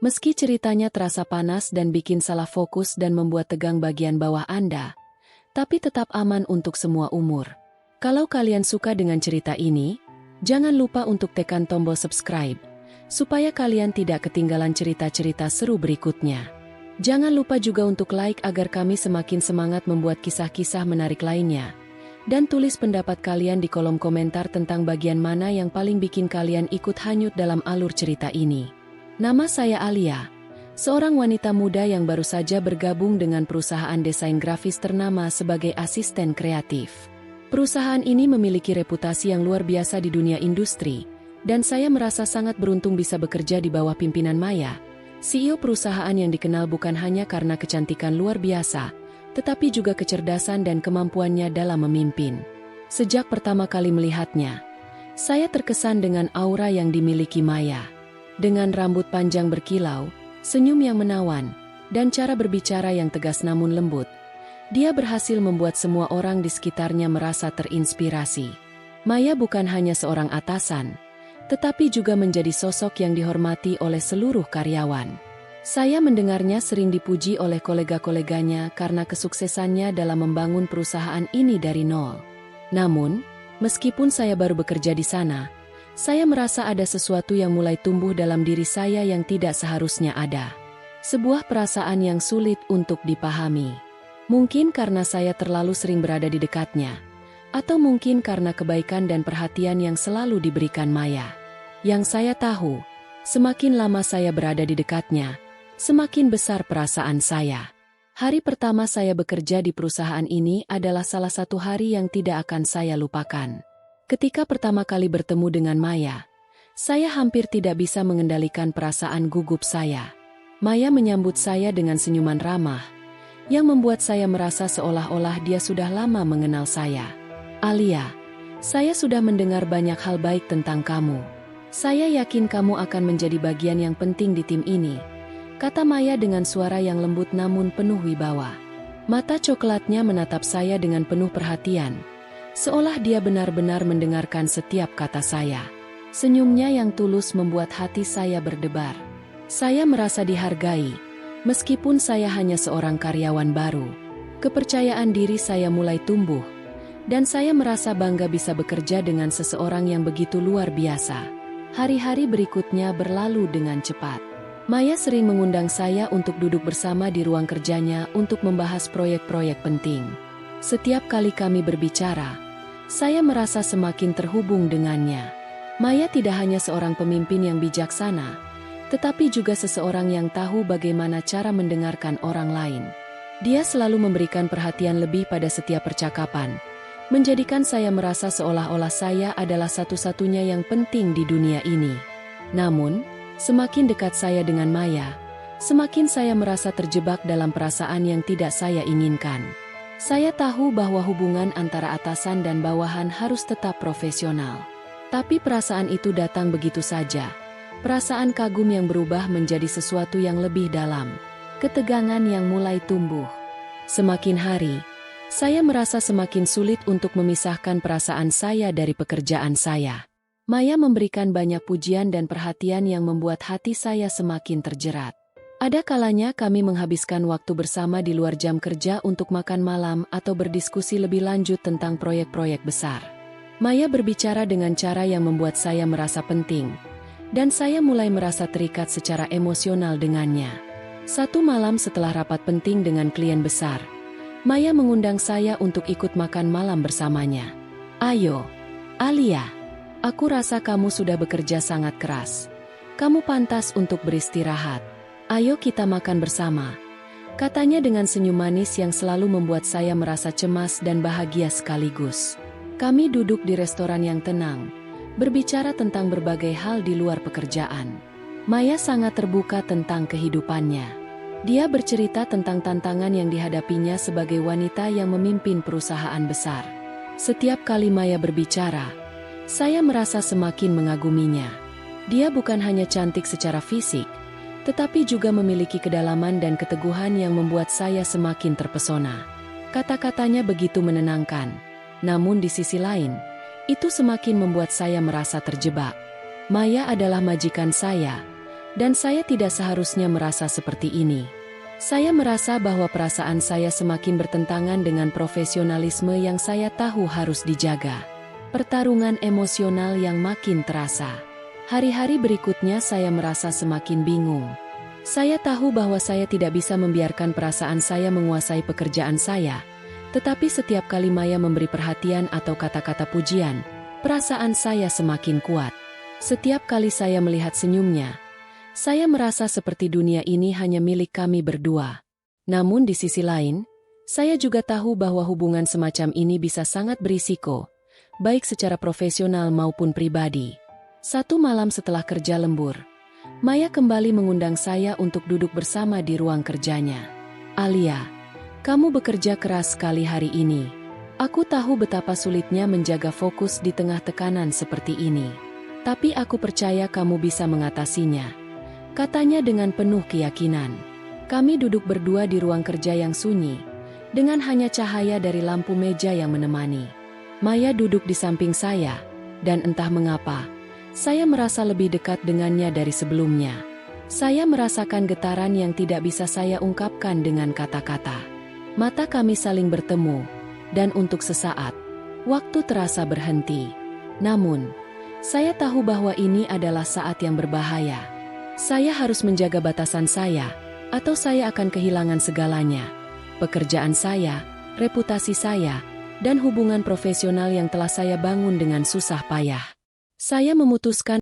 Meski ceritanya terasa panas dan bikin salah fokus dan membuat tegang bagian bawah Anda, tapi tetap aman untuk semua umur. Kalau kalian suka dengan cerita ini, jangan lupa untuk tekan tombol subscribe, supaya kalian tidak ketinggalan cerita-cerita seru berikutnya. Jangan lupa juga untuk like agar kami semakin semangat membuat kisah-kisah menarik lainnya. Dan tulis pendapat kalian di kolom komentar tentang bagian mana yang paling bikin kalian ikut hanyut dalam alur cerita ini. Nama saya Alia, seorang wanita muda yang baru saja bergabung dengan perusahaan desain grafis ternama sebagai asisten kreatif. Perusahaan ini memiliki reputasi yang luar biasa di dunia industri, dan saya merasa sangat beruntung bisa bekerja di bawah pimpinan Maya, CEO perusahaan yang dikenal bukan hanya karena kecantikan luar biasa, tetapi juga kecerdasan dan kemampuannya dalam memimpin. Sejak pertama kali melihatnya, saya terkesan dengan aura yang dimiliki Maya. Dengan rambut panjang berkilau, senyum yang menawan, dan cara berbicara yang tegas namun lembut, dia berhasil membuat semua orang di sekitarnya merasa terinspirasi. Maya bukan hanya seorang atasan, tetapi juga menjadi sosok yang dihormati oleh seluruh karyawan. Saya mendengarnya sering dipuji oleh kolega-koleganya karena kesuksesannya dalam membangun perusahaan ini dari nol. Namun, meskipun saya baru bekerja di sana, saya merasa ada sesuatu yang mulai tumbuh dalam diri saya yang tidak seharusnya ada. Sebuah perasaan yang sulit untuk dipahami. Mungkin karena saya terlalu sering berada di dekatnya, atau mungkin karena kebaikan dan perhatian yang selalu diberikan Maya. Yang saya tahu, semakin lama saya berada di dekatnya, semakin besar perasaan saya. Hari pertama saya bekerja di perusahaan ini adalah salah satu hari yang tidak akan saya lupakan. Ketika pertama kali bertemu dengan Maya, saya hampir tidak bisa mengendalikan perasaan gugup saya. Maya menyambut saya dengan senyuman ramah, yang membuat saya merasa seolah-olah dia sudah lama mengenal saya. Alia, saya sudah mendengar banyak hal baik tentang kamu. Saya yakin kamu akan menjadi bagian yang penting di tim ini, kata Maya dengan suara yang lembut namun penuh wibawa. Mata coklatnya menatap saya dengan penuh perhatian, seolah dia benar-benar mendengarkan setiap kata saya. Senyumnya yang tulus membuat hati saya berdebar. Saya merasa dihargai, meskipun saya hanya seorang karyawan baru. Kepercayaan diri saya mulai tumbuh, dan saya merasa bangga bisa bekerja dengan seseorang yang begitu luar biasa. Hari-hari berikutnya berlalu dengan cepat. Maya sering mengundang saya untuk duduk bersama di ruang kerjanya untuk membahas proyek-proyek penting. Setiap kali kami berbicara, saya merasa semakin terhubung dengannya. Maya tidak hanya seorang pemimpin yang bijaksana, tetapi juga seseorang yang tahu bagaimana cara mendengarkan orang lain. Dia selalu memberikan perhatian lebih pada setiap percakapan, menjadikan saya merasa seolah-olah saya adalah satu-satunya yang penting di dunia ini. Namun, semakin dekat saya dengan Maya, semakin saya merasa terjebak dalam perasaan yang tidak saya inginkan. Saya tahu bahwa hubungan antara atasan dan bawahan harus tetap profesional. Tapi perasaan itu datang begitu saja. Perasaan kagum yang berubah menjadi sesuatu yang lebih dalam. Ketegangan yang mulai tumbuh. Semakin hari, saya merasa semakin sulit untuk memisahkan perasaan saya dari pekerjaan saya. Maya memberikan banyak pujian dan perhatian yang membuat hati saya semakin terjerat. Ada kalanya kami menghabiskan waktu bersama di luar jam kerja untuk makan malam atau berdiskusi lebih lanjut tentang proyek-proyek besar. Maya berbicara dengan cara yang membuat saya merasa penting, dan saya mulai merasa terikat secara emosional dengannya. Satu malam setelah rapat penting dengan klien besar, Maya mengundang saya untuk ikut makan malam bersamanya. "Ayo, Alia, aku rasa kamu sudah bekerja sangat keras. Kamu pantas untuk beristirahat. Ayo kita makan bersama," katanya dengan senyum manis yang selalu membuat saya merasa cemas dan bahagia sekaligus. Kami duduk di restoran yang tenang, berbicara tentang berbagai hal di luar pekerjaan. Maya sangat terbuka tentang kehidupannya. Dia bercerita tentang tantangan yang dihadapinya sebagai wanita yang memimpin perusahaan besar. Setiap kali Maya berbicara, saya merasa semakin mengaguminya. Dia bukan hanya cantik secara fisik, tetapi juga memiliki kedalaman dan keteguhan yang membuat saya semakin terpesona. Kata-katanya begitu menenangkan, namun di sisi lain, itu semakin membuat saya merasa terjebak. Maya adalah majikan saya, Dan saya tidak seharusnya merasa seperti ini. Saya merasa bahwa perasaan saya semakin bertentangan dengan profesionalisme yang saya tahu harus dijaga. Pertarungan emosional yang makin terasa. Hari-hari berikutnya saya merasa semakin bingung. Saya tahu bahwa saya tidak bisa membiarkan perasaan saya menguasai pekerjaan saya, tetapi setiap kali Maya memberi perhatian atau kata-kata pujian, perasaan saya semakin kuat. Setiap kali saya melihat senyumnya, saya merasa seperti dunia ini hanya milik kami berdua. Namun di sisi lain, saya juga tahu bahwa hubungan semacam ini bisa sangat berisiko, baik secara profesional maupun pribadi. Satu malam setelah kerja lembur, Maya kembali mengundang saya untuk duduk bersama di ruang kerjanya. "Alia, kamu bekerja keras sekali hari ini. Aku tahu betapa sulitnya menjaga fokus di tengah tekanan seperti ini. Tapi aku percaya kamu bisa mengatasinya," katanya dengan penuh keyakinan. Kami duduk berdua di ruang kerja yang sunyi, dengan hanya cahaya dari lampu meja yang menemani. Maya duduk di samping saya, dan entah mengapa, saya merasa lebih dekat dengannya dari sebelumnya. Saya merasakan getaran yang tidak bisa saya ungkapkan dengan kata-kata. Mata kami saling bertemu, dan untuk sesaat, waktu terasa berhenti. Namun, saya tahu bahwa ini adalah saat yang berbahaya. Saya harus menjaga batasan saya, atau saya akan kehilangan segalanya. Pekerjaan saya, reputasi saya, dan hubungan profesional yang telah saya bangun dengan susah payah. Saya memutuskan